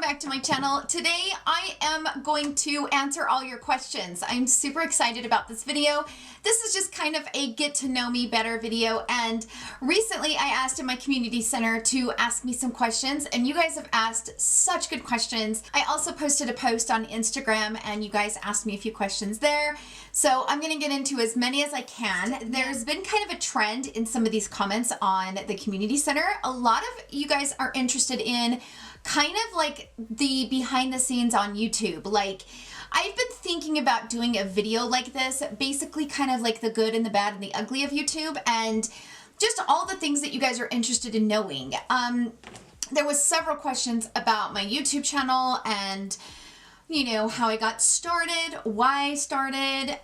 back to my channel. Today I am going to answer all your questions. I'm super excited about this video. This is just kind of a get to know me better video, and recently I asked in my community center to ask me some questions, and you guys have asked such good questions. I also posted a post on Instagram and you guys asked me a few questions there. So I'm gonna get into as many as I can. There's been kind of a trend in some of these comments on the community center. A lot of you guys are interested in kind of like the behind the scenes on YouTube. Like, I've been thinking about doing a video like this, basically kind of like the good and the bad and the ugly of YouTube, and just all the things that you guys are interested in knowing. There was several questions about my YouTube channel and, you know, how I got started, why I started,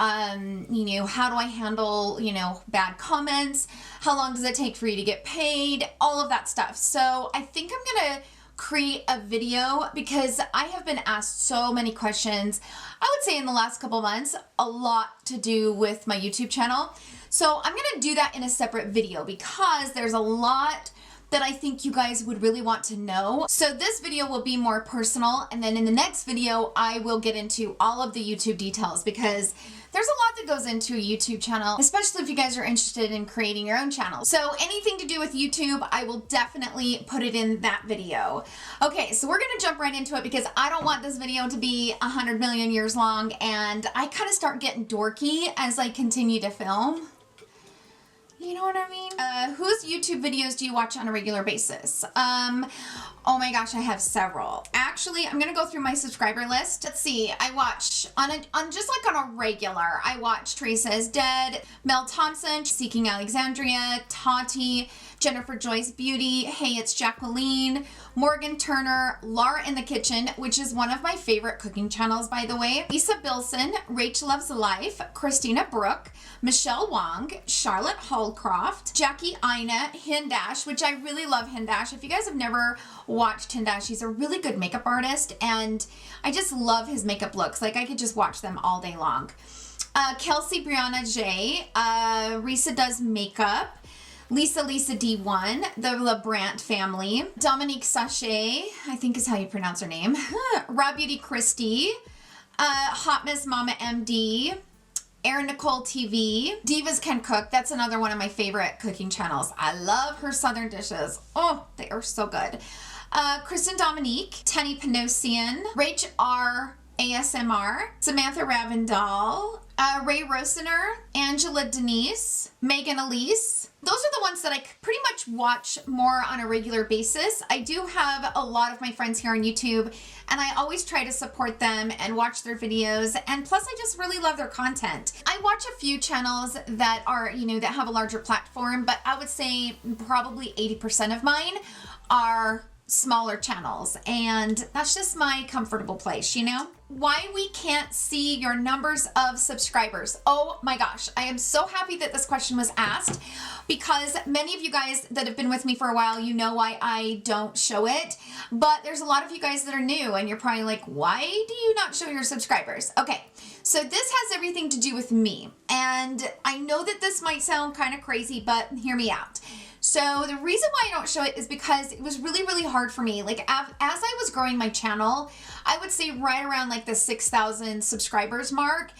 you know, how do I handle, you know, bad comments, how long does it take for you to get paid, all of that stuff. So I think I'm gonna create a video because I have been asked so many questions, I would say in the last couple months, a lot to do with my YouTube channel. So I'm gonna do that in a separate video because there's a lot that I think you guys would really want to know. So this video will be more personal, and then in the next video I will get into all of the YouTube details because there's a lot that goes into a YouTube channel, especially if you guys are interested in creating your own channel. So anything to do with YouTube, I will definitely put it in that video. Okay, so we're gonna jump right into it because I don't want this video to be 100 million years long, and I kind of start getting dorky as I continue to film. You know what I mean? Whose YouTube videos do you watch on a regular basis? Oh my gosh, I have several. Actually, I'm gonna go through my subscriber list. Let's see, I watch on a regular, I watch Theresa Is Dead, Mel Thompson, Seeking Alexandria, Tati, Jennifer Joyce Beauty, Hey It's Jacqueline, Morgan Turner, Laura in the Kitchen, which is one of my favorite cooking channels, by the way, Lisa Bilson, Rach Loves Life, Christina Brooke, Michelle Wong, Charlotte Holcroft, Jackie Ina, Hindash, which I really love Hindash. If you guys have never watched Hindash, he's a really good makeup artist, and I just love his makeup looks. Like, I could just watch them all day long. Kelsey Brianna J, Risa Does Makeup, Lisa D1, the LeBrant family, Dominique Sachet, I think is how you pronounce her name, Raw Beauty Christie, Hot Miss Mama MD, Erin Nicole TV, Divas Can Cook, that's another one of my favorite cooking channels. I love her southern dishes. Oh, they are so good. Kristen Dominique, Tenny Panosian, Rach R. ASMR, Samantha Ravindal, Ray Rosener, Angela Denise, Megan Elise. Those are the ones that I pretty much watch more on a regular basis. I do have a lot of my friends here on YouTube, and I always try to support them and watch their videos, and plus I just really love their content. I watch a few channels that are, you know, that have a larger platform, but I would say probably 80% of mine are smaller channels, and that's just my comfortable place, you know? Why we can't see your numbers of subscribers. Oh my gosh, I am so happy that this question was asked because many of you guys that have been with me for a while, you know why I don't show it, but there's a lot of you guys that are new and you're probably like, why do you not show your subscribers? Okay, so this has everything to do with me, and I know that this might sound kind of crazy, but hear me out. So the reason why I don't show it is because it was really, really hard for me. Like, as I was growing my channel, I would say right around like the 6,000 subscribers mark,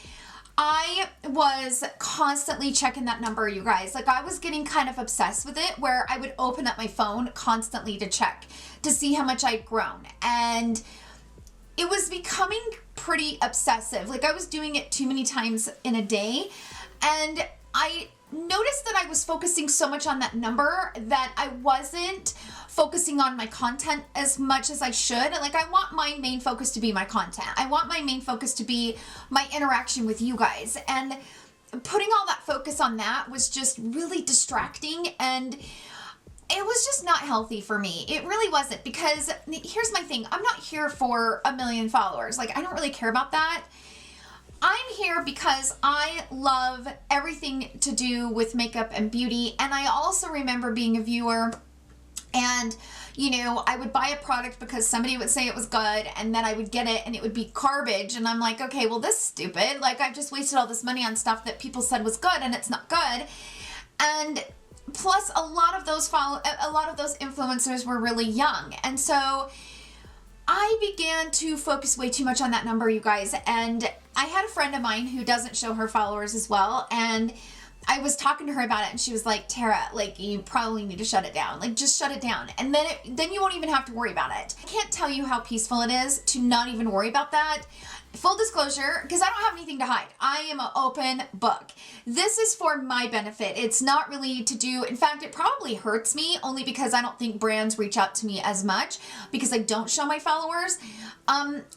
I was constantly checking that number, you guys. Like, I was getting kind of obsessed with it, where I would open up my phone constantly to check to see how much I'd grown. And it was becoming pretty obsessive. Like, I was doing it too many times in a day, and I noticed that I was focusing so much on that number that I wasn't focusing on my content as much as I should. Like, I want my main focus to be my content. I want my main focus to be my interaction with you guys. And putting all that focus on that was just really distracting, and it was just not healthy for me. It really wasn't, because here's my thing. I'm not here for 1 million followers. Like, I don't really care about that. I'm here because I love everything to do with makeup and beauty, and I also remember being a viewer, and you know, I would buy a product because somebody would say it was good, and then I would get it and it would be garbage, and I'm like, okay, well, this is stupid. Like, I've just wasted all this money on stuff that people said was good and it's not good. And plus, a lot of those influencers were really young, and so I began to focus way too much on that number, you guys, and I had a friend of mine who doesn't show her followers as well, and I was talking to her about it, and she was like, Tara, like, you probably need to shut it down. Like, just shut it down. And then you won't even have to worry about it. I can't tell you how peaceful it is to not even worry about that. Full disclosure, because I don't have anything to hide. I am an open book. This is for my benefit. It's not really to do, in fact, it probably hurts me only because I don't think brands reach out to me as much because I don't show my followers.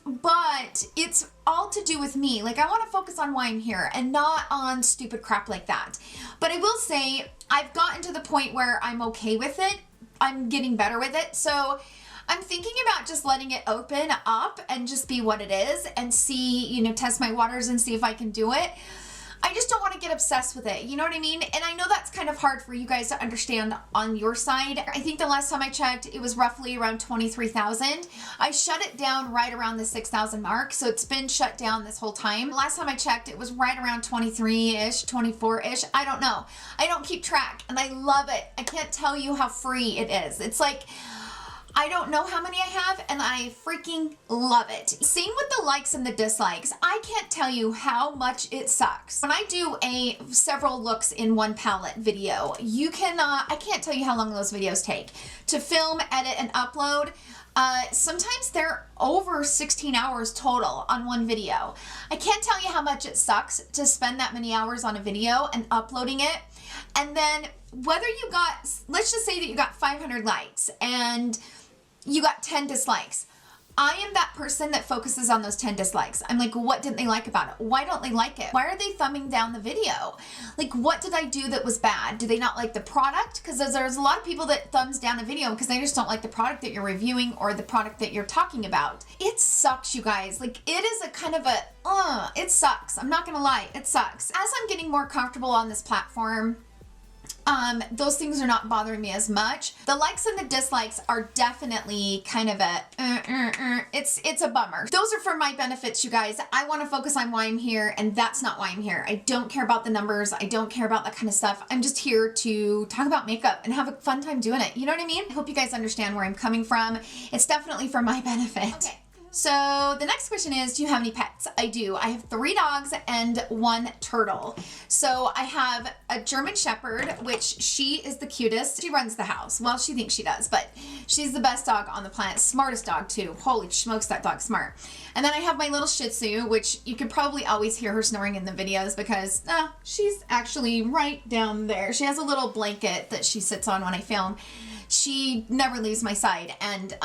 But it's all to do with me. Like, I want to focus on why I'm here and not on stupid crap like that. But I will say I've gotten to the point where I'm okay with it. I'm getting better with it. So I'm thinking about just letting it open up and just be what it is and see, you know, test my waters and see if I can do it. I just don't want to get obsessed with it. You know what I mean? And I know that's kind of hard for you guys to understand on your side. I think the last time I checked, it was roughly around 23,000. I shut it down right around the 6,000 mark. So it's been shut down this whole time. Last time I checked, it was right around 23-ish, 24-ish. I don't know. I don't keep track and I love it. I can't tell you how free it is. It's like, I don't know how many I have and I freaking love it. Same with the likes and the dislikes. I can't tell you how much it sucks. When I do a several looks in one palette video, you cannot, I can't tell you how long those videos take to film, edit, and upload. Sometimes they're over 16 hours total on one video. I can't tell you how much it sucks to spend that many hours on a video and uploading it. And then whether you got, let's just say that you got 500 likes and you got 10 dislikes. I am that person that focuses on those 10 dislikes. I'm like, what didn't they like about it? Why don't they like it? Why are they thumbing down the video? Like, what did I do that was bad? Do they not like the product? Because there's a lot of people that thumbs down a video because they just don't like the product that you're reviewing or the product that you're talking about. It sucks, you guys. Like, it is a kind of a, it sucks. I'm not gonna lie, it sucks. As I'm getting more comfortable on this platform, those things are not bothering me as much. The likes and the dislikes are definitely kind of a, it's a bummer. Those are for my benefits, you guys. I want to focus on why I'm here, and that's not why I'm here. I don't care about the numbers. I don't care about that kind of stuff. I'm just here to talk about makeup and have a fun time doing it. You know what I mean? I hope you guys understand where I'm coming from. It's definitely for my benefit. Okay. So the next question is, do you have any pets? I do. I have 3 dogs and 1 turtle. So I have a German Shepherd, which she is the cutest. She runs the house. Well, she thinks she does, but she's the best dog on the planet. Smartest dog too. Holy smokes, that dog's smart. And then I have my little Shih Tzu, which you could probably always hear her snoring in the videos because she's actually right down there. She has a little blanket that she sits on when I film. She never leaves my side. And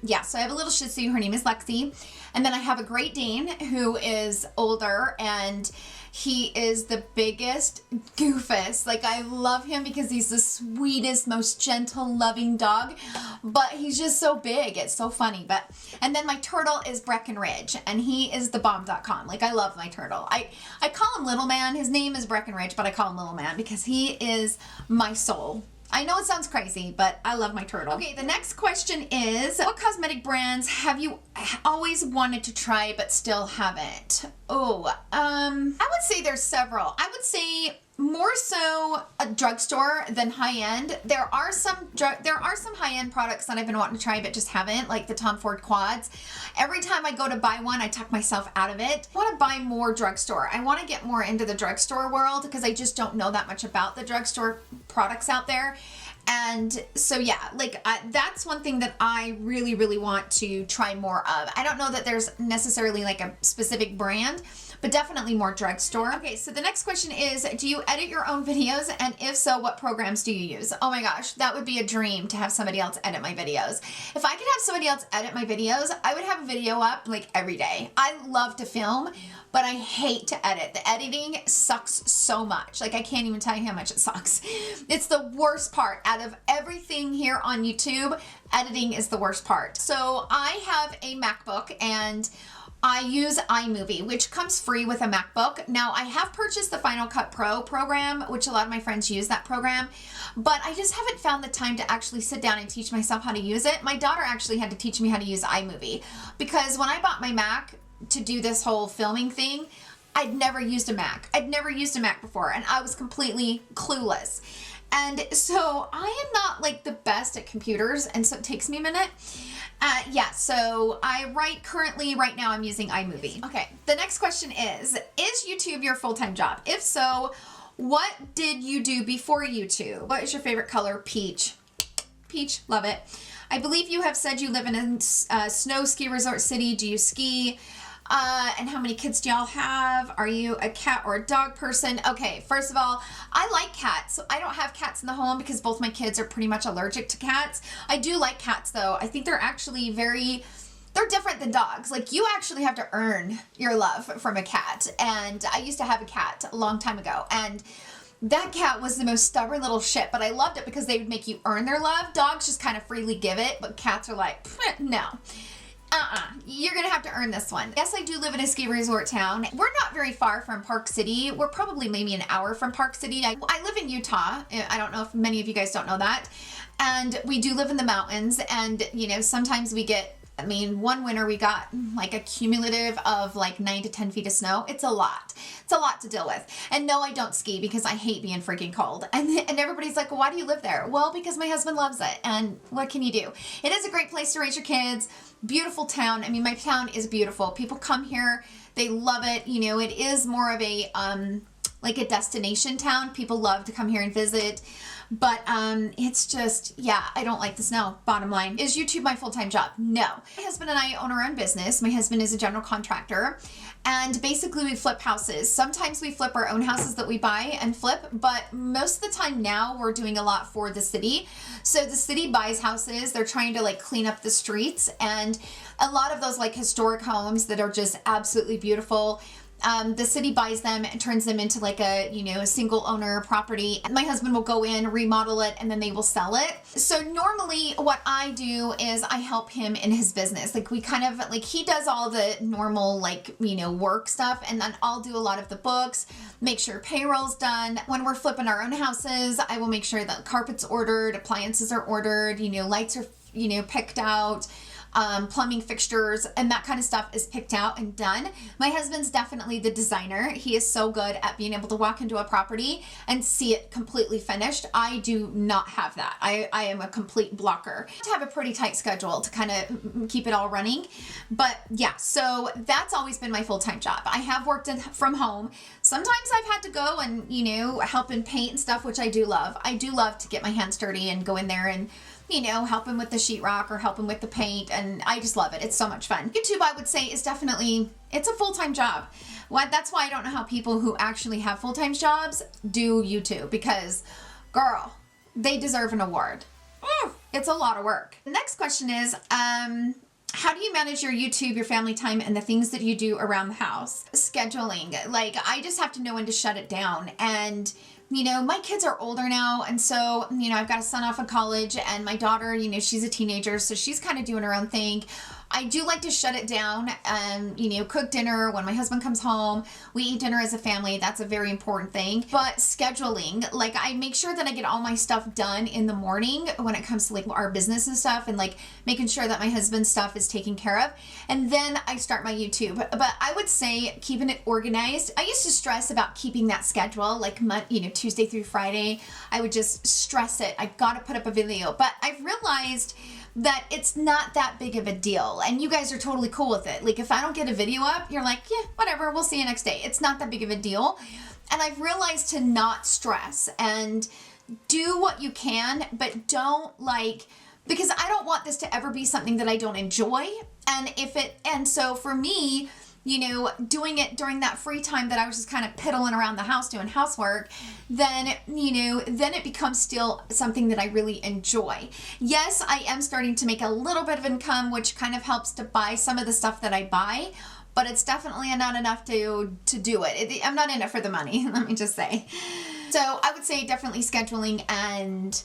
yeah, so I have a little Shih Tzu. Her name is Lexi. And then I have a Great Dane who is older, and he is the biggest goofus. Like, I love him because he's the sweetest, most gentle, loving dog, but he's just so big. It's so funny. And then my turtle is Breckenridge, and he is the bomb.com. Like, I love my turtle. I call him Little Man. His name is Breckenridge, but I call him Little Man because he is my soul. I know it sounds crazy, but I love my turtle. Okay, the next question is, what cosmetic brands have you always wanted to try but still haven't? Oh, I would say there's several. I would say more so a drugstore than high-end. There are some high-end products that I've been wanting to try but just haven't, like the Tom Ford quads. Every time I go to buy one, I talk myself out of it. I want to buy more drugstore. I want to get more into the drugstore world because I just don't know that much about the drugstore products out there. And so yeah, like that's one thing that I really, really want to try more of. I don't know that there's necessarily like a specific brand, but definitely more drugstore. Okay, so the next question is, do you edit your own videos? And if so, what programs do you use? Oh my gosh, that would be a dream to have somebody else edit my videos. If I could have somebody else edit my videos, I would have a video up like every day. I love to film, but I hate to edit. The editing sucks so much. Like, I can't even tell you how much it sucks. It's the worst part. Out of everything here on YouTube, editing is the worst part. So I have a MacBook and I use iMovie, which comes free with a MacBook. Now, I have purchased the Final Cut Pro program, which a lot of my friends use that program, but I just haven't found the time to actually sit down and teach myself how to use it. My daughter actually had to teach me how to use iMovie because when I bought my Mac to do this whole filming thing, I'd never used a Mac. I'd never used a Mac before, and I was completely clueless. And so I am not like the best at computers, and so it takes me a minute. Yeah, so right now I'm using iMovie. Okay, the next question is YouTube your full-time job? If so, what did you do before YouTube? What is your favorite color? Peach. Peach, love it. I believe you have said you live in a snow ski resort city. Do you ski? And how many kids do y'all have? Are you a cat or a dog person? Okay, first of all, I like cats. I don't have cats in the home because both my kids are pretty much allergic to cats. I do like cats though. I think they're actually they're different than dogs. Like, you actually have to earn your love from a cat. And I used to have a cat a long time ago, and that cat was the most stubborn little shit, but I loved it because they would make you earn their love. Dogs just kind of freely give it, but cats are like, no. You're gonna have to earn this one. Yes, I do live in a ski resort town. We're not very far from Park City. We're probably maybe an hour from Park City. I live in Utah. I don't know if many of you guys don't know that. And we do live in the mountains, and you know, sometimes we get, I mean, one winter we got like a cumulative of like 9 to 10 feet of snow. It's a lot. It's a lot to deal with. And no, I don't ski because I hate being freaking cold. And everybody's like, well, why do you live there? Well, because my husband loves it. And what can you do? It is a great place to raise your kids. Beautiful town. I mean, my town is beautiful. People come here. They love it. You know, it is more of a, like a destination town. People love to come here and visit. But it's just, yeah, I don't like the snow, bottom line. Is YouTube my full-time job? No. My husband and I own our own business. My husband is a general contractor, and basically we flip houses. Sometimes we flip our own houses that we buy and flip, but most of the time now we're doing a lot for the city. So the city buys houses. They're trying to like clean up the streets, and a lot of those like historic homes that are just absolutely beautiful, the city buys them and turns them into like a, you know, a single owner property. My husband will go in, remodel it, and then they will sell it. So normally what I do is I help him in his business. Like, we kind of like, he does all the normal, like, you know, work stuff, and then I'll do a lot of the books, make sure payroll's done. When we're flipping our own houses, I will make sure that carpet's ordered, appliances are ordered, you know, lights are, you know, picked out. Plumbing fixtures and that kind of stuff is picked out and done. My husband's definitely the designer. He is so good at being able to walk into a property and see it completely finished. I do not have that. I am a complete blocker. I have to have a pretty tight schedule to kind of keep it all running. But yeah, so that's always been my full-time job. I have worked from home. Sometimes I've had to go and, you know, help in paint and stuff, which I do love. I do love to get my hands dirty and go in there and, you know, help him with the sheetrock or help him with the paint, and I just love it. It's so much fun. YouTube, I would say, is definitely, it's a full-time job. That's why I don't know how people who actually have full-time jobs do YouTube, because, girl, they deserve an award. It's a lot of work. The next question is, how do you manage your YouTube, your family time, and the things that you do around the house? Scheduling. Like, I just have to know when to shut it down. And you know, my kids are older now, and so, you know, I've got a son off of college, and my daughter, you know, she's a teenager, so she's kind of doing her own thing. I do like to shut it down and, you know, cook dinner when my husband comes home. We eat dinner as a family. That's a very important thing. But scheduling, like, I make sure that I get all my stuff done in the morning when it comes to like our business and stuff, and like making sure that my husband's stuff is taken care of. And then I start my YouTube. But I would say keeping it organized. I used to stress about keeping that schedule, like, you know, Tuesday through Friday. I would just stress it. I gotta put up a video. But I've realized that it's not that big of a deal, and you guys are totally cool with it. Like, if I don't get a video up, you're like, yeah, whatever, we'll see you next day. It's not that big of a deal. And I've realized to not stress and do what you can, but don't, like, because I don't want this to ever be something that I don't enjoy. And so for me, you know, doing it during that free time that I was just kind of piddling around the house doing housework, then, you know, then it becomes still something that I really enjoy. Yes, I am starting to make a little bit of income, which kind of helps to buy some of the stuff that I buy, but it's definitely not enough to do it. I'm not in it for the money, let me just say. So I would say definitely scheduling and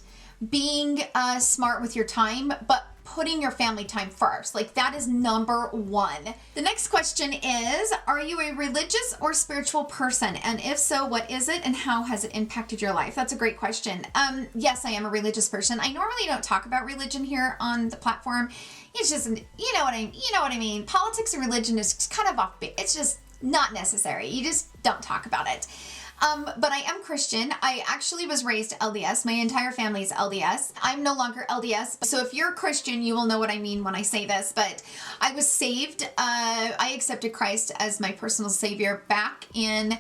being smart with your time, but putting your family time first. Like, that is number one. The next question is, are you a religious or spiritual person? And if so, what is it and how has it impacted your life? That's a great question. Yes, I am a religious person. I normally don't talk about religion here on the platform. It's just, you know what I mean? Politics and religion is kind of off, it's just not necessary. You just don't talk about it. But I am Christian. I actually was raised LDS. My entire family is LDS. I'm no longer LDS. So if you're a Christian, you will know what I mean when I say this. But I was saved. I accepted Christ as my personal savior back in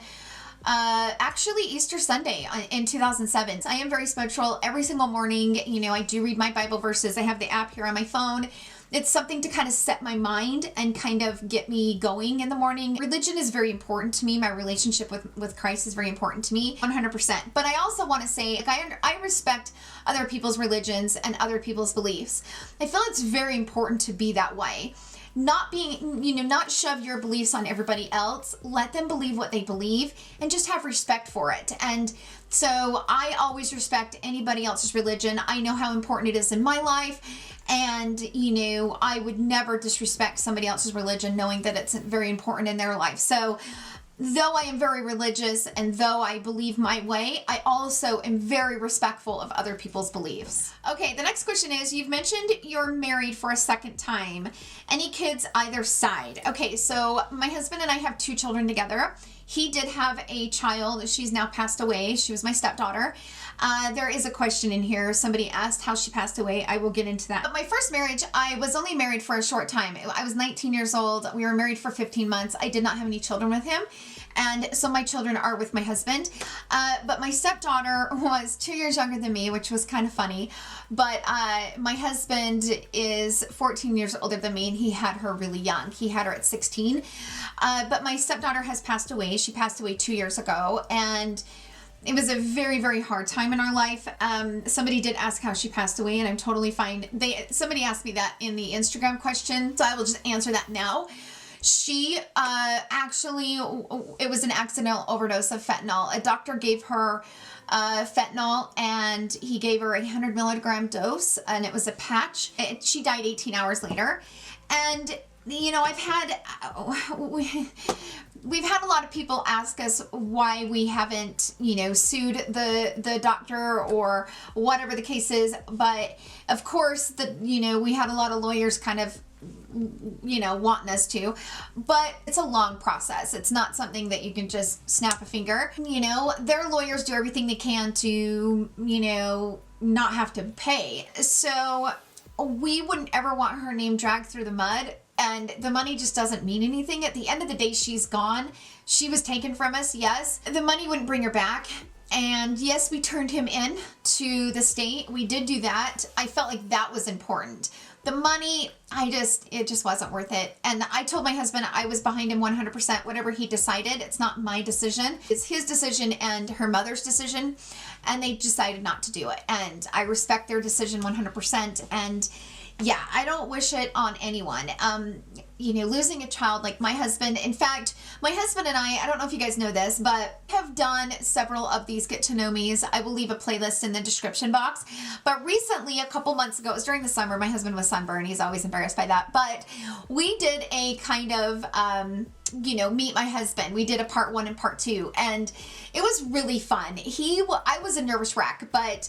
actually Easter Sunday in 2007. I am very spiritual every single morning. You know, I do read my Bible verses. I have the app here on my phone. It's something to kind of set my mind and kind of get me going in the morning. Religion is very important to me. My relationship with Christ is very important to me, 100%. But I also want to say, like, I respect other people's religions and other people's beliefs. I feel it's very important to be that way. Not being, you know, not shove your beliefs on everybody else. Let them believe what they believe and just have respect for it. And so I always respect anybody else's religion. I know how important it is in my life. And, you know, I would never disrespect somebody else's religion knowing that it's very important in their life. So though I am very religious and though I believe my way, I also am very respectful of other people's beliefs. Okay, the next question is, you've mentioned you're married for a second time. Any kids either side? Okay, so my husband and I have 2 children together. He did have a child. She's now passed away. She was my stepdaughter. There is a question in here. Somebody asked how she passed away. I will get into that. But my first marriage, I was only married for a short time. I was 19 years old. We were married for 15 months. I did not have any children with him. And so my children are with my husband. But my stepdaughter was 2 years younger than me, which was kind of funny. But my husband is 14 years older than me, and he had her really young. He had her at 16. But my stepdaughter has passed away. She passed away 2 years ago. And it was a very, very hard time in our life. Somebody did ask how she passed away, and I'm totally fine. Somebody asked me that in the Instagram question, so I will just answer that now. She actually, it was an accidental overdose of fentanyl. A doctor gave her fentanyl, and he gave her a 100 milligram dose, and it was a patch. She died 18 hours later. And, you know, we've had a lot of people ask us why we haven't, you know, sued the doctor or whatever the case is. But of course, you know, we had a lot of lawyers kind of, you know, wanting us to, but it's a long process. It's not something that you can just snap a finger. You know, their lawyers do everything they can to, you know, not have to pay. So we wouldn't ever want her name dragged through the mud. And the money just doesn't mean anything. At the end of the day, she's gone. She was taken from us, yes. The money wouldn't bring her back. And yes, we turned him in to the state. We did do that. I felt like that was important. The money, it just wasn't worth it. And I told my husband I was behind him 100%. Whatever he decided, it's not my decision. It's his decision and her mother's decision. And they decided not to do it. And I respect their decision 100%. And yeah, I don't wish it on anyone. You know, losing a child like my husband. In fact, my husband and I don't know if you guys know this, but have done several of these get to know me's. I will leave a playlist in the description box. But recently, a couple months ago, it was during the summer, my husband was sunburned. He's always embarrassed by that. But we did a kind of, you know, meet my husband. We did a part 1 and part 2, and it was really fun. I was a nervous wreck, but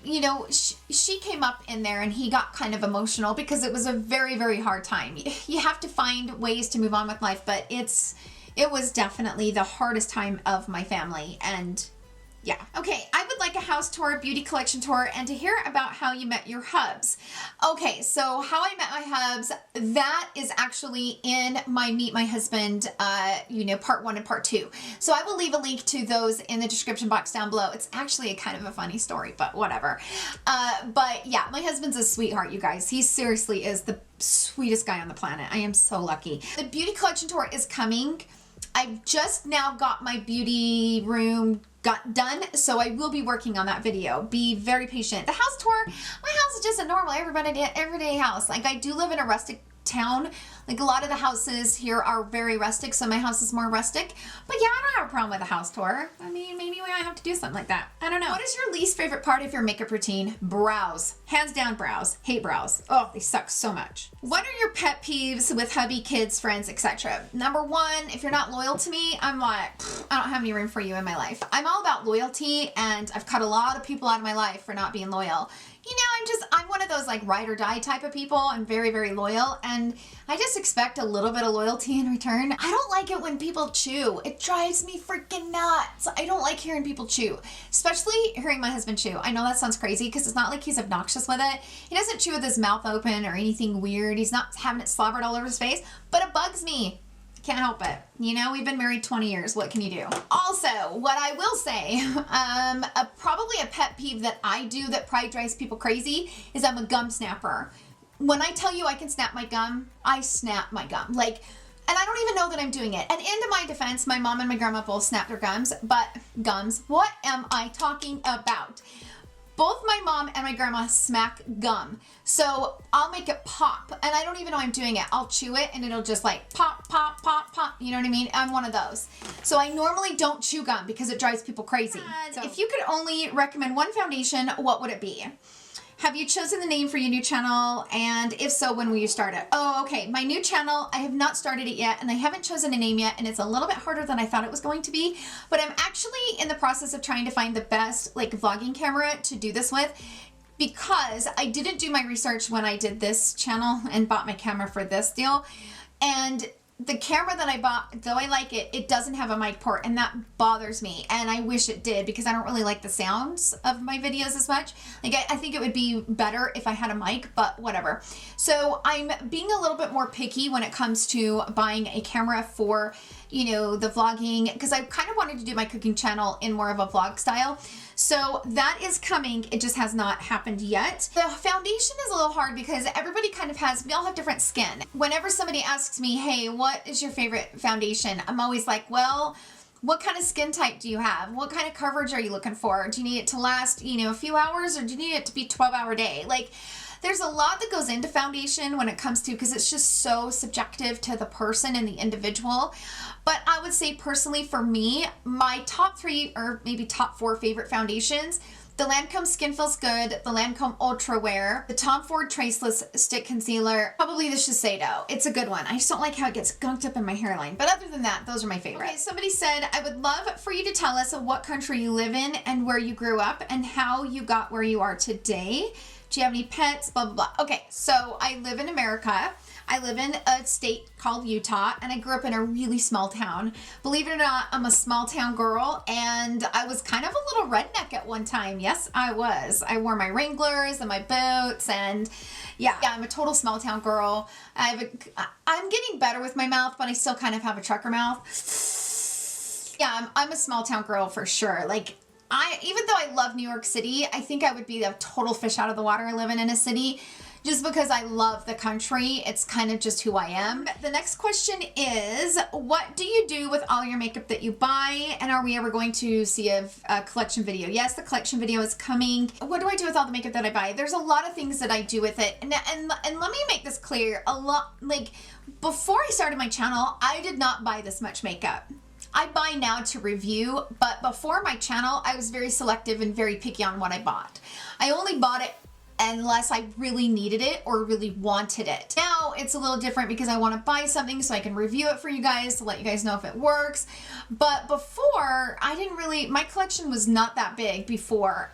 you know, she came up in there and he got kind of emotional because it was a very, very hard time. You have to find ways to move on with life, but it was definitely the hardest time of my family. And yeah. Okay, I would like a house tour, beauty collection tour, and to hear about how you met your hubs. Okay, so how I met my hubs, that is actually in my Meet My Husband, you know, part 1 and part 2. So I will leave a link to those in the description box down below. It's actually a kind of a funny story, but whatever. But yeah, my husband's a sweetheart, you guys. He seriously is the sweetest guy on the planet. I am so lucky. The beauty collection tour is coming. I've just now got my beauty room done, so I will be working on that video. Be very patient. The house tour, my house is just a normal everyday house. Like, I do live in a rustic town. Like, a lot of the houses here are very rustic, so my house is more rustic. But yeah, I don't have a problem with a house tour. I mean, maybe we might have to do something like that. I don't know. What is your least favorite part of your makeup routine? Brows. Hands down, brows. Hate brows. Oh, they suck so much. What are your pet peeves with hubby, kids, friends, etc.? Number 1, if you're not loyal to me, I'm like, I don't have any room for you in my life. I'm all about loyalty, and I've cut a lot of people out of my life for not being loyal. you know, I'm one of those like ride or die type of people. I'm very, very loyal, and I just expect a little bit of loyalty in return. I don't like it when people chew. It drives me freaking nuts. I don't like hearing people chew, especially hearing my husband chew. I know that sounds crazy because it's not like he's obnoxious with it. He doesn't chew with his mouth open or anything weird. He's not having it slobbered all over his face, but it bugs me. Can't help it. You know, we've been married 20 years. What can you do? Also, what I will say, probably a pet peeve that I do that probably drives people crazy is I'm a gum snapper. When I tell you I can snap my gum, I snap my gum. Like, and I don't even know that I'm doing it. And into my defense, my mom and my grandma both snapped their gums, but gums, what am I talking about? Both my mom and my grandma smack gum. So I'll make it pop, and I don't even know I'm doing it. I'll chew it and it'll just like pop, pop, pop, pop. You know what I mean? I'm one of those. So I normally don't chew gum because it drives people crazy. So if you could only recommend one foundation, what would it be? Have you chosen the name for your new channel? And if so, when will you start it? Oh, okay. My new channel, I have not started it yet, and I haven't chosen a name yet, and it's a little bit harder than I thought it was going to be, but I'm actually in the process of trying to find the best like vlogging camera to do this with, because I didn't do my research when I did this channel and bought my camera for this deal. And the camera that I bought, though I like it, it doesn't have a mic port, and that bothers me, and I wish it did because I don't really like the sounds of my videos as much. Like, I think it would be better if I had a mic, but whatever. So I'm being a little bit more picky when it comes to buying a camera for, you know, the vlogging, because I kind of wanted to do my cooking channel in more of a vlog style. So that is coming. It just has not happened yet. The foundation is a little hard because everybody kind of has, we all have different skin. Whenever somebody asks me, hey, what is your favorite foundation? I'm always like, well, what kind of skin type do you have? What kind of coverage are you looking for? Do you need it to last, you know, a few hours, or do you need it to be 12-hour day? Like, there's a lot that goes into foundation when it comes to, because it's just so subjective to the person and the individual. But I would say personally for me, my top 3 or maybe top 4 favorite foundations: the Lancome Skin Feels Good, the Lancome Ultra Wear, the Tom Ford Traceless Stick Concealer, probably the Shiseido. It's a good one. I just don't like how it gets gunked up in my hairline. But other than that, those are my favorites. Okay, somebody said, I would love for you to tell us what country you live in and where you grew up and how you got where you are today. Do you have any pets? Blah, blah, blah. Okay, so I live in America. I live in a state called Utah, and I grew up in a really small town. Believe it or not, I'm a small town girl, and I was kind of a little redneck at one time. Yes, I was. I wore my Wranglers and my boots, and yeah, I'm a total small town girl. I'm getting better with my mouth, but I still kind of have a trucker mouth. Yeah, I'm a small town girl for sure. Like, even though I love New York City, I think I would be a total fish out of the water living in a city, just because I love the country. It's kind of just who I am. The next question is, what do you do with all your makeup that you buy? And are we ever going to see a collection video? Yes, the collection video is coming. What do I do with all the makeup that I buy? There's a lot of things that I do with it. And let me make this clear. Before I started my channel, I did not buy this much makeup. I buy now to review, but before my channel, I was very selective and very picky on what I bought. I only bought it unless I really needed it or really wanted it. Now it's a little different because I want to buy something so I can review it for you guys to let you guys know if it works. But before, I didn't really, my collection was not that big before.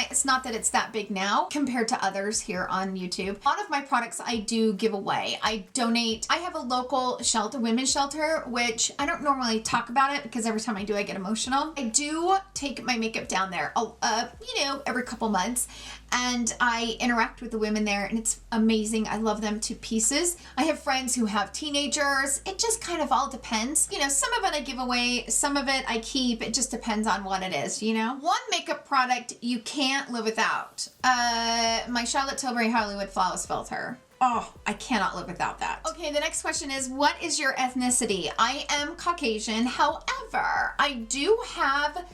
It's not that it's that big now compared to others here on YouTube. A lot of my products I do give away. I donate. I have a local shelter, women's shelter, which I don't normally talk about it because every time I do, I get emotional. I do take my makeup down there, you know, every couple months. And I interact with the women there, and it's amazing. I love them to pieces. I have friends who have teenagers. It just kind of all depends. You know, some of it I give away, some of it I keep. It just depends on what it is, you know? One makeup product you can't live without. My Charlotte Tilbury Hollywood Flawless Filter. Oh, I cannot live without that. Okay, the next question is, what is your ethnicity? I am Caucasian. However, I do have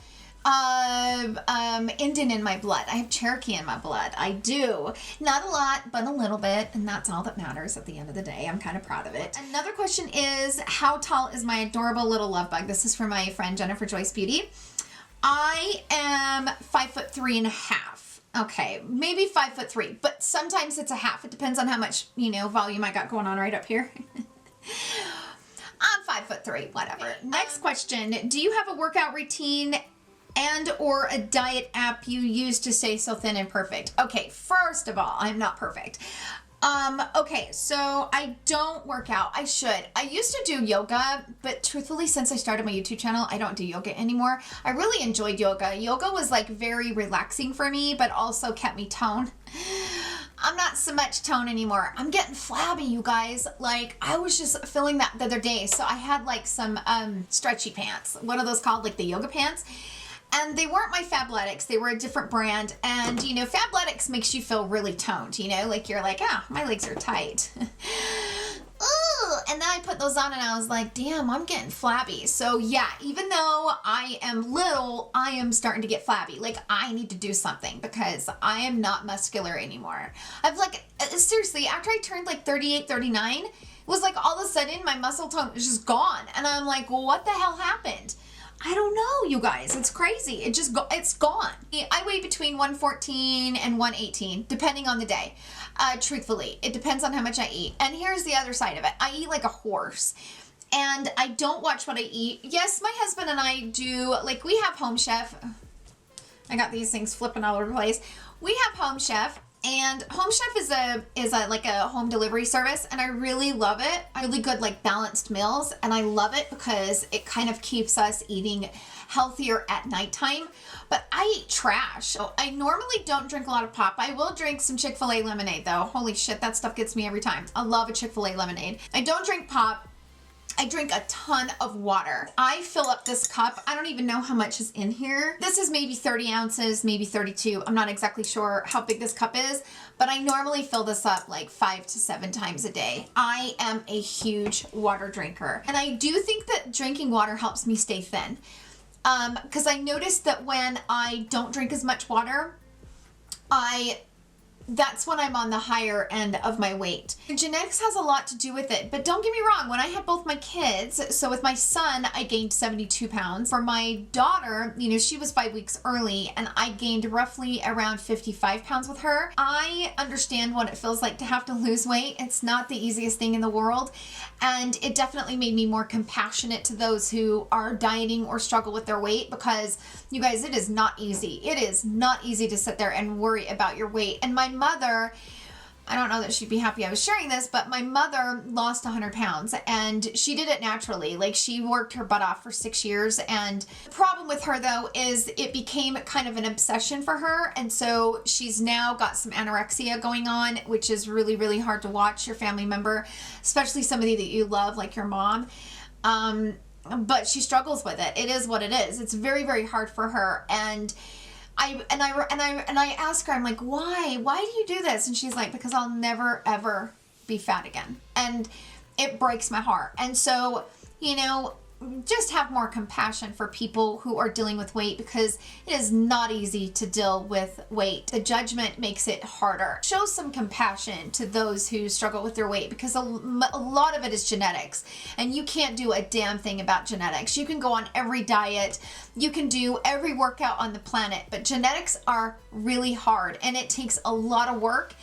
Indian in my blood. I have Cherokee in my blood. I do. Not a lot, but a little bit, and that's all that matters at the end of the day. I'm kind of proud of it. Another question is, how tall is my adorable little love bug? This is from my friend Jennifer Joyce Beauty. I am 5'3.5". Okay, maybe 5'3", but sometimes it's a half. It depends on how much, you know, volume I got going on right up here. I'm 5'3", whatever. Next question, do you have a workout routine and or a diet app you use to stay so thin and perfect? Okay, first of all, I'm not perfect. Okay, so I don't work out. I should. I used to do yoga, but truthfully, since I started my YouTube channel, I don't do yoga anymore. I really enjoyed yoga. Yoga was like very relaxing for me, but also kept me toned. I'm not so much tone anymore. I'm getting flabby, you guys. Like, I was just feeling that the other day. So I had like some stretchy pants. What are those called? Like the yoga pants. And they weren't my Fabletics. They were a different brand. And, you know, Fabletics makes you feel really toned, you know? Like, you're like, ah, my legs are tight. Ooh, and then I put those on and I was like, damn, I'm getting flabby. So yeah, even though I am little, I am starting to get flabby. Like, I need to do something because I am not muscular anymore. I've like, seriously, after I turned like 38, 39, it was like all of a sudden my muscle tone is just gone. And I'm like, well, what the hell happened? I don't know, you guys. It's crazy. It's gone. I weigh between 114 and 118, depending on the day. Truthfully, it depends on how much I eat. And here's the other side of it. I eat like a horse. And I don't watch what I eat. Yes, my husband and I do, like, we have Home Chef. I got these things flipping all over the place. We have Home Chef. And Home Chef is a like a home delivery service, and I really love it. Really good, like, balanced meals, and I love it because it kind of keeps us eating healthier at nighttime. But I eat trash. So I normally don't drink a lot of pop. I will drink some Chick-fil-A lemonade though. Holy shit, that stuff gets me every time. I love a Chick-fil-A lemonade. I don't drink pop. I drink a ton of water. I fill up this cup. I don't even know how much is in here. This is maybe 30 ounces, maybe 32. I'm not exactly sure how big this cup is, but I normally fill this up like 5 to 7 times a day. I am a huge water drinker. And I do think that drinking water helps me stay thin. Because I noticed that when I don't drink as much water, that's when I'm on the higher end of my weight. Genetics has a lot to do with it, but don't get me wrong, when I had both my kids, so with my son, I gained 72 pounds. For my daughter, you know, she was 5 weeks early, and I gained roughly around 55 pounds with her. I understand what it feels like to have to lose weight. It's not the easiest thing in the world, and it definitely made me more compassionate to those who are dieting or struggle with their weight, because, you guys, it is not easy. It is not easy to sit there and worry about your weight. And my mother, I don't know that she'd be happy I was sharing this, but my mother lost 100 pounds and she did it naturally. Like, she worked her butt off for 6 years. And the problem with her though is it became kind of an obsession for her. And so she's now got some anorexia going on, which is really, really hard to watch your family member, especially somebody that you love, like your mom. But she struggles with it. It is what it is. It's very, very hard for her. And I ask her, I'm like, why do you do this? And she's like, because I'll never, ever be fat again. And it breaks my heart. And so, you know, just have more compassion for people who are dealing with weight, because it is not easy to deal with weight. The judgment makes it harder. Show some compassion to those who struggle with their weight, because a lot of it is genetics, and you can't do a damn thing about genetics. You can go on every diet, you can do every workout on the planet, but genetics are really hard, and it takes a lot of work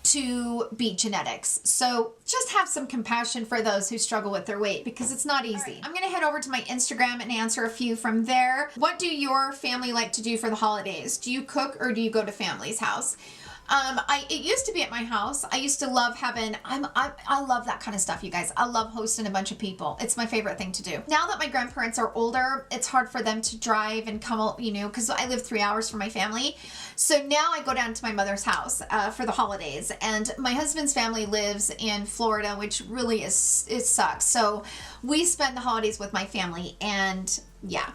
to beat genetics. So just have some compassion for those who struggle with their weight, because it's not easy. Right. I'm gonna head over to my Instagram and answer a few from there. What do your family like to do for the holidays? Do you cook or do you go to family's house? It used to be at my house. I used to love having, I love that kind of stuff, you guys. I love hosting a bunch of people. It's my favorite thing to do. Now that my grandparents are older, it's hard for them to drive and come, you know, because I live 3 hours from my family. So now I go down to my mother's house for the holidays. And my husband's family lives in Florida, which really it sucks. So we spend the holidays with my family, and yeah.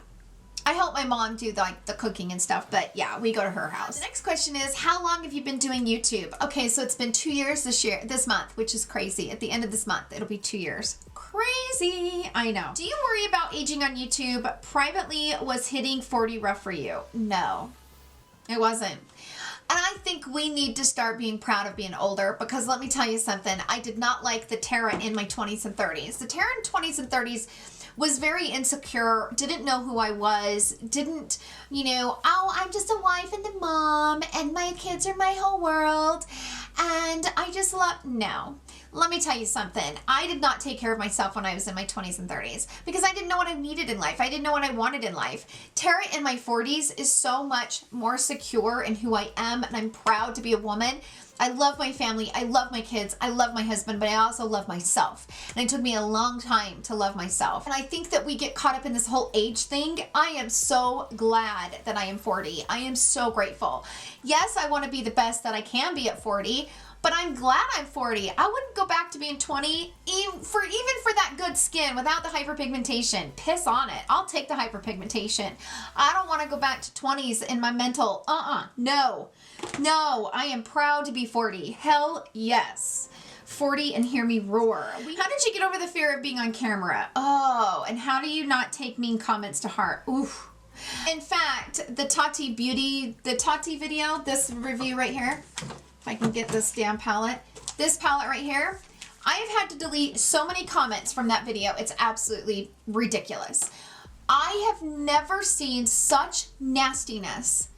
I help my mom do the cooking and stuff, but yeah, we go to her house. The next question is, how long have you been doing YouTube? Okay, so it's been 2 years this month, which is crazy. At the end of this month, it'll be 2 years. Crazy, I know. Do you worry about aging on YouTube? Privately, was hitting 40 rough for you? No, it wasn't. And I think we need to start being proud of being older, because let me tell you something, I did not like the Tara in my 20s and 30s. The Tara in 20s and 30s was very insecure, didn't know who I was, didn't, you know, oh, I'm just a wife and a mom, and my kids are my whole world, and I just love, no. Let me tell you something. I did not take care of myself when I was in my 20s and 30s because I didn't know what I needed in life. I didn't know what I wanted in life. Tara in my 40s is so much more secure in who I am, and I'm proud to be a woman. I love my family. I love my kids. I love my husband, but I also love myself. And it took me a long time to love myself. And I think that we get caught up in this whole age thing. I am so glad that I am 40. I am so grateful. Yes, I want to be the best that I can be at 40, but I'm glad I'm 40. I wouldn't go back to being 20 even for that good skin without the hyperpigmentation. Piss on it. I'll take the hyperpigmentation. I don't want to go back to 20s in my mental. No. No, I am proud to be 40. Hell yes. 40 and hear me roar. How did you get over the fear of being on camera? Oh, and how do you not take mean comments to heart? Oof. In fact, the Tati video, this review right here, if I can get this damn palette, this palette right here, I have had to delete so many comments from that video. It's absolutely ridiculous. I have never seen such nastiness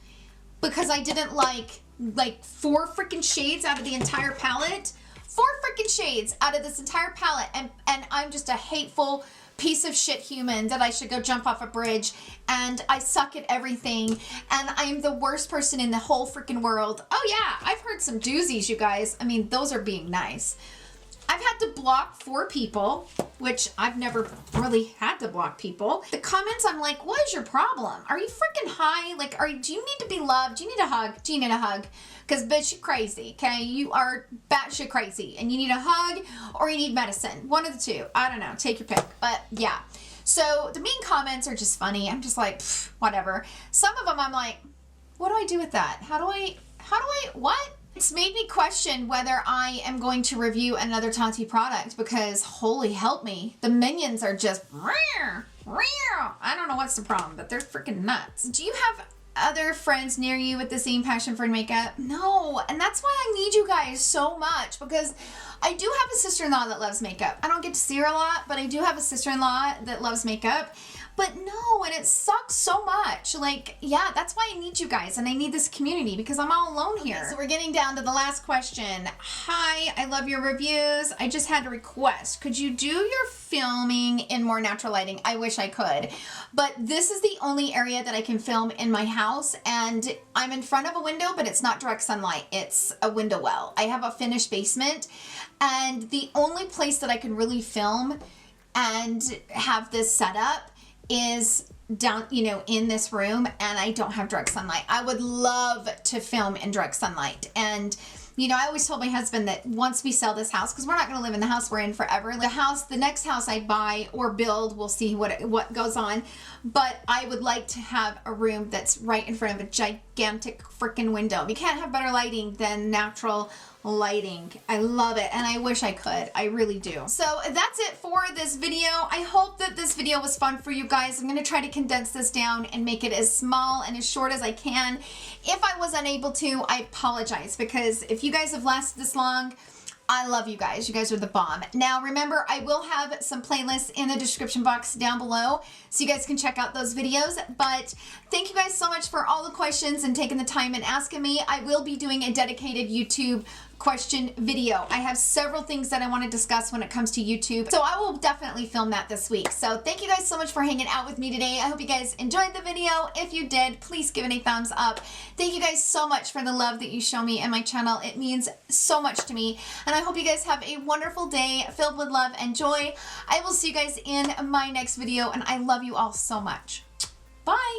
because I didn't like 4 freaking shades out of the entire palette. 4 freaking shades out of this entire palette, and I'm just a hateful piece of shit human that I should go jump off a bridge, and I suck at everything, and I'm the worst person in the whole freaking world. Oh yeah, I've heard some doozies, you guys. I mean, those are being nice. I've had to block 4 people, which I've never really had to block people. The comments, I'm like, what is your problem? Are you freaking high? Like, do you need to be loved? Do you need a hug? Do you need a hug? Because bitch, you're crazy, okay? You are batshit crazy, and you need a hug or you need medicine. One of the two. I don't know. Take your pick. But yeah. So the mean comments are just funny. I'm just like, whatever. Some of them I'm like, what do I do with that? What? It's made me question whether I am going to review another Tati product because holy help me, the minions are just I don't know what's the problem, but they're freaking nuts. Do you have other friends near you with the same passion for makeup? No, and that's why I need you guys so much, because I do have a sister-in-law that loves makeup. I don't get to see her a lot, but I do have a sister-in-law that loves makeup. But no, and it sucks so much. Like, yeah, that's why I need you guys, and I need this community because I'm all alone here. Okay, so we're getting down to the last question. Hi, I love your reviews. I just had a request. Could you do your filming in more natural lighting? I wish I could, but this is the only area that I can film in my house, and I'm in front of a window, but it's not direct sunlight. It's a window well. I have a finished basement, and the only place that I can really film and have this set up is down, in this room, and I don't have direct sunlight. I would love to film in direct sunlight. And, I always told my husband that once we sell this house, because we're not going to live in the house we're in forever. The next house I buy or build, we'll see what goes on. But I would like to have a room that's right in front of a gigantic freaking window. You can't have better lighting than natural lighting. I love it, and I wish I could. I really do. So that's it for this video. I hope that this video was fun for you guys. I'm going to try to condense this down and make it as small and as short as I can. If I was unable to, I apologize, because if you guys have lasted this long, I love you guys. You guys are the bomb. Now, remember, I will have some playlists in the description box down below, so you guys can check out those videos. But thank you guys so much for all the questions and taking the time and asking me. I will be doing a dedicated YouTube question video. I have several things that I want to discuss when it comes to YouTube, so I will definitely film that this week. So thank you guys so much for hanging out with me today. I hope you guys enjoyed the video. If you did, please give it a thumbs up. Thank you guys so much for the love that you show me and my channel. It means so much to me, and I hope you guys have a wonderful day filled with love and joy. I will see you guys in my next video, and I love you all so much. Bye.